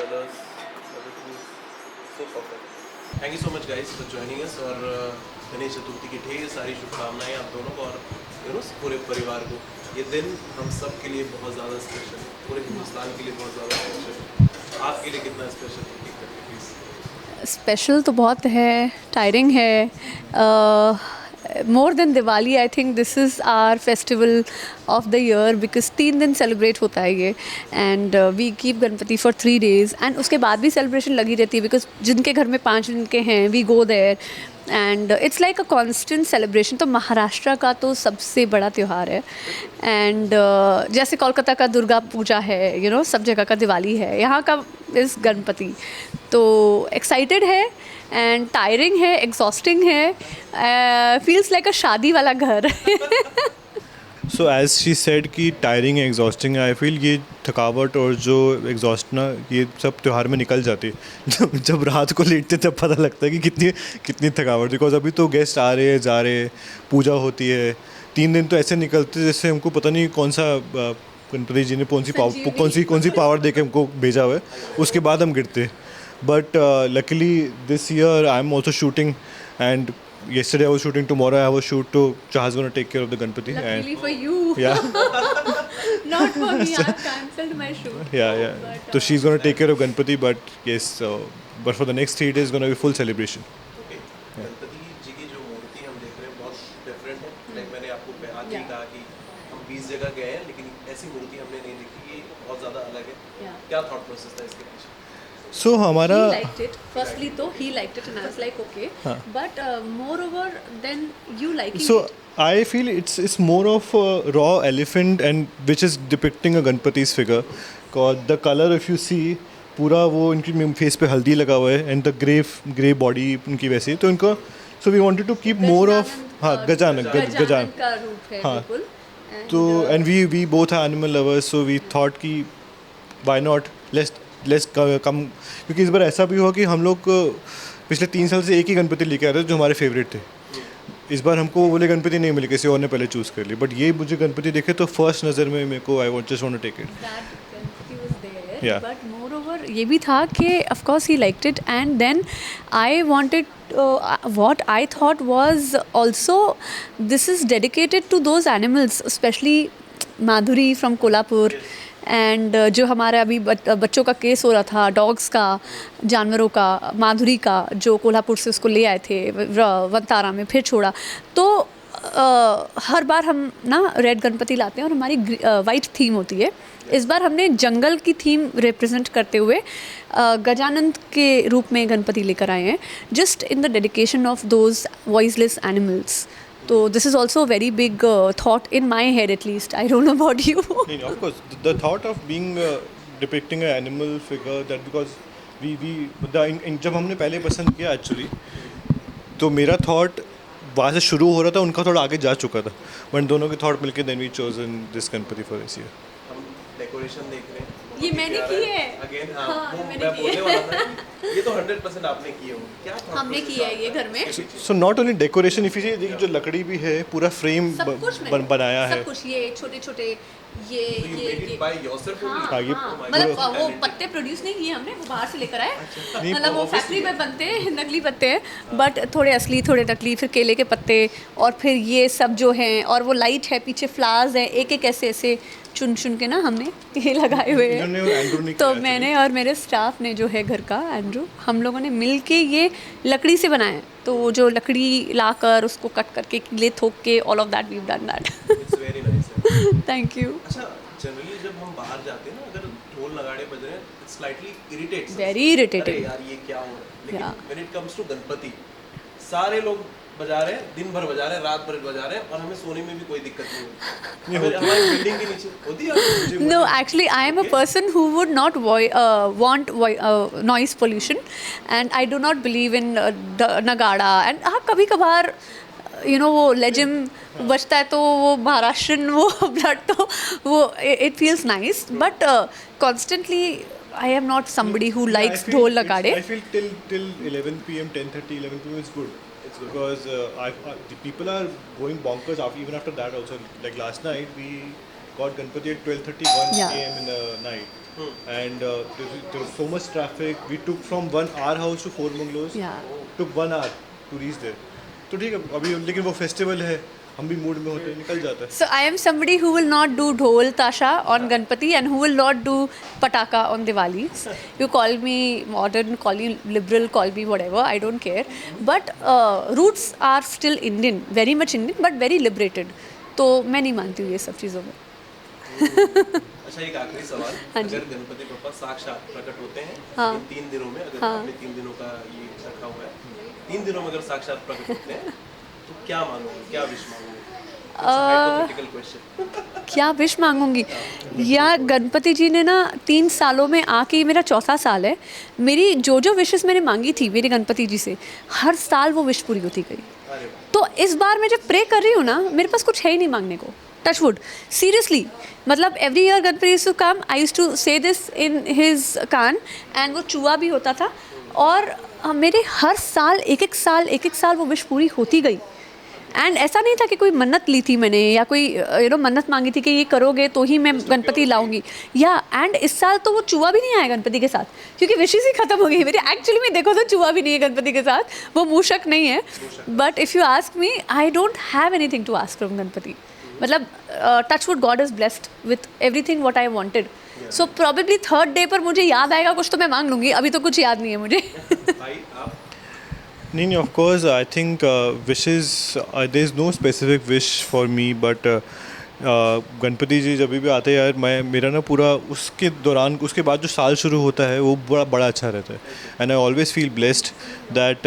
colors, everything is so perfect. Thank you so much guys for joining us और गणेश चतुर्थी की ढेर सारी शुभकामनाएं आप दोनों को और पूरे परिवार को। ये दिन हम सब के लिए बहुत ज़्यादा स्पेशल है, पूरे हिंदुस्तान के लिए बहुत ज़्यादा स्पेशल है। आपके लिए कितना स्पेशल है एक करके प्लीज़? स्पेशल तो बहुत है, टायरिंग है। More than Diwali I think this is our festival of the year because 3 दिन सेलिब्रेट होता है ये and we keep Ganpati for 3 days and उसके बाद भी सेलिब्रेशन लगी रहती है बिकॉज जिनके घर में 5 दिन के हैं we go there and it's like a constant celebration. तो महाराष्ट्र का तो सबसे बड़ा त्यौहार है एंड जैसे कोलकाता का दुर्गा पूजा है सब जगह का दिवाली है, यहाँ का इस गणपति। तो एक्साइटेड है एंड टायरिंग है, एग्जॉस्टिंग है, फील्स लाइक अ शादी वाला घर। सो एज शी सेड कि टायरिंग है, एग्जॉस्टिंग है, आई फील ये थकावट और जो एग्जॉस्ट ना ये सब त्यौहार में निकल जाती है। जब रात को लेटते तब पता लगता है कि कितनी थकावट, बिकॉज अभी तो गेस्ट आ रहे हैं जा रहे हैं, पूजा होती है, 3 दिन तो ऐसे निकलते जैसे हमको पता नहीं कौन सा गणपति जी ने कौन सी पावर दे के हमको भेजा हुआ है, उसके बाद हम गिरते। But luckily this year I am also shooting and yesterday I was shooting, tomorrow I have a shoot, to Chaha's going to take care of the Ganpati. Luckily for you. Yeah. Not for me, I've cancelled my shoot. Yeah. So she's going to take care of Ganpati, but yes, but for the next 3 days it's going to be full celebration. Okay. Ganpati ji की जो मूर्ति हम देख रहे हैं बहुत different है। Like मैंने आपको आज ही कहा कि हम 20 जगह गए हैं लेकिन ऐसी मूर्ति हमने नहीं देखी, ये बहुत ज़्यादा अलग है। क्या थॉट प्रोसेस था इसके पीछे? So हमारा he liked it firstly, though he liked it and I was like okay, but moreover then you liking so it. I feel it's more of a raw elephant and which is depicting a Ganpati's figure. Cause the color if you see पूरा वो इनकी face पे हल्दी लगा हुआ है and the grey body उनकी वैसी, तो इनका so we wanted to keep more of Gajanan का रूप है बिल्कुल। तो and we both are animal lovers, so we thought कि व्हाई नॉट लेट्स कम, क्योंकि इस बार ऐसा भी हुआ कि हम लोग पिछले 3 साल से एक ही गणपति लेके आए थे जो हमारे फेवरेट थे। इस बार हमको वो वाले गणपति नहीं मिले, किसी और ने पहले चूज़ कर ली, बट ये मुझे गणपति देखे तो फर्स्ट नज़र में मेरे को I just want to take it. Yeah. But moreover ये भी था कि of course he liked it and then I wanted what I thought was also this is dedicated to those animals, especially Madhuri from Kolhapur and जो हमारा अभी बच्चों का case हो रहा था, डॉग्स का, जानवरों का, माधुरी का, जो कोल्हापुर से उसको ले आए थे वनतारा में फिर छोड़ा। तो हर बार हम ना रेड गणपति लाते हैं और हमारी वाइट थीम होती है। इस बार हमने जंगल की थीम रिप्रेजेंट करते हुए गजानंद के रूप में गणपति लेकर आए हैं, just in the dedication of those voiceless animals. So this is also a very big thought in my head, at least. I don't know about you. Of course, the thought of being depicting an animal figure, that because जब हमने पहले पसंद किया actually, तो मेरा thought वहाँ से शुरू हो रहा था, उनका थोड़ा आगे जा चुका था, बट दोनों के थॉट मिलके then we chosen this Ganpati for this year. हम डेकोरेशन देख रहे हैं, ये मैंने की है अगेन। हाँ, वो मैंने मैं की बोलने है। वाला था ये तो 100% आपने की हो। क्या thought हमने process किया है आपका? ये घर में। So not only decoration, if you see देखिए जो लकड़ी भी है, पूरा फ्रेम सब कुछ मैंने बनाया है। सब कुछ ये छोटे-छोटे ये So you made it by yourself only? हाँ, ये हाँ, Oh my मतलब God, वो talented. पत्ते प्रोड्यूस नहीं किए हमने, वो बाहर से लेकर आए। नहीं, मतलब वो obviously फैक्ट्री में बनते हैं नकली पत्ते हैं, बट थोड़े असली थोड़े नकली, फिर केले के पत्ते और फिर ये सब जो हैं, और वो लाइट है, पीछे फ्लावर्स हैं, एक एक ऐसे चुन के ना हमने ये लगाए हुए इन्होंने और एंड्रू ने हैं। तो किया मैंने और मेरे स्टाफ ने जो है घर का, एंड्रू, हम लोगों ने मिल के ये लकड़ी से बनाया है। तो वो जो लकड़ी लाकर उसको कट करके कीले ठोक के all of that we have done that. It's very nice. Thank you. अच्छा, जनरली जब हम बाहर जाते हैं ना, अगर ढोल नगाड़े बज रहे हैं, it slightly irritates us. Very irritating. अरे यार ये क्या हो रहा है? लेकिन Yeah. when it comes to Ganpati, सारे लोग बजा रहे हैं, दिन भर बजा रहे हैं, रात भर बजा रहे हैं, और हमें सोने में भी कोई दिक्कत नहीं होती। हमारी बिल्डिंग के नीचे होती है। No, actually, I am a person who would not want noise pollution, and I do not believe in nagada. And हाँ, कभी कभार वो लेजिम बजता है तो वो महाराष्ट्रन वो ब्लड तो वो it feels nice, but constantly I am not somebody who likes ढोल नगाड़े. I feel till 11 p.m. 10:30 11 p.m. is good. It's good because the people are going bonkers even after that also. Like last night we got Ganpati at 12:31 Yeah. a.m. in the night. and there was so much traffic. We took from our house to Four Bungalows. Yeah. Took 1 hour to reach there. तो ठीक है अभी, लेकिन वो festival है, हम भी mood में होते हैं, निकल जाता है. So I am somebody who will not do dhol tasha on Ganpati and who will not do pataka on Diwali. You call me modern, call me liberal, call me whatever, I don't care. But roots are still Indian, very much Indian, but very liberated. तो मैं नहीं मानती हूँ ये सब चीज़ों में. अच्छा, एक आखिरी सवाल. हाँ जी. अगर गणपति बप्पा साक्षात प्रकट होते हैं हाँ. इन 3 दिनों में, अगर हाँ. आपने 3 दिनों का ये रखा हुआ है, 3 दिनों में अगर साक्षात प्रकट होते हैं तो क्या मांगोगे, क्या विश मांगोगे? Hypothetical question. क्या विश मांगूंगी यार, गणपति जी ने ना 3 सालों में आके, ये मेरा 4था साल है, मेरी जो जो विशेस मैंने मांगी थी मेरे गणपति जी से, हर साल वो विश पूरी होती गई. अरे वाह. तो इस बार मैं जब प्रे कर रही हूँ ना, मेरे पास कुछ है ही नहीं मांगने को. Touch wood, seriously. मतलब every year Ganpati used to come, I used to say this in his कान, एंड वो चूहा भी होता था. और मेरे हर साल एक एक साल वो विश पूरी होती गई. एंड ऐसा नहीं था कि कोई मन्नत ली थी मैंने, या कोई मन्नत मांगी थी कि ये करोगे तो ही मैं गणपति लाऊंगी. या एंड इस साल तो वो चूहा भी नहीं आया गणपति के साथ, क्योंकि विशेस ही खत्म हो गई मेरी. एक्चुअली में देखो तो चूहा भी नहीं है गणपति के साथ, वो मूषक नहीं है. But if you ask me, I don't have anything to ask from Ganpati. मतलब touch wood, god is blessed with everything what I wanted. So probably 3rd day पर मुझे याद आएगा कुछ तो मैं मांग लूँगी. अभी तो कुछ याद नहीं है मुझे. भाई आप? नहीं, of course I think wishes, there is no specific wish for me, but Ganpati ji जब भी आते हैं यार, मेरा ना पूरा उसके दौरान, उसके बाद जो साल शुरू होता है वो बड़ा अच्छा रहता है. And I always feel blessed that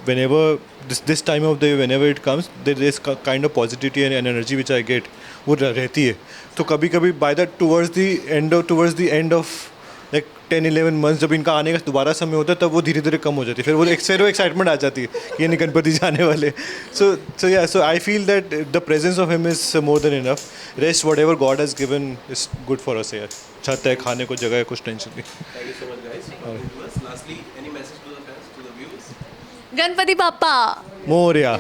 when ever this time of day, whenever it comes, there is kind of positivity and energy which I get, वो रहती है. तो कभी कभी by that towards the end of like 10-11 months, जब इनका आने का दोबारा समय होता है, तब वो धीरे धीरे कम हो जाती है. फिर वो एक्साइटमेंट आ जाती है कि ये गणपति जाने वाले. So I feel that the presence of him is more than enough. Rest whatever God has given is good for us. यार छत है, खाने को जगह है, कुछ टेंशन नहीं. Thank you so much guys for talking to us. Lastly, any message to the fans, to the viewers? Ganpati पापा मोरया.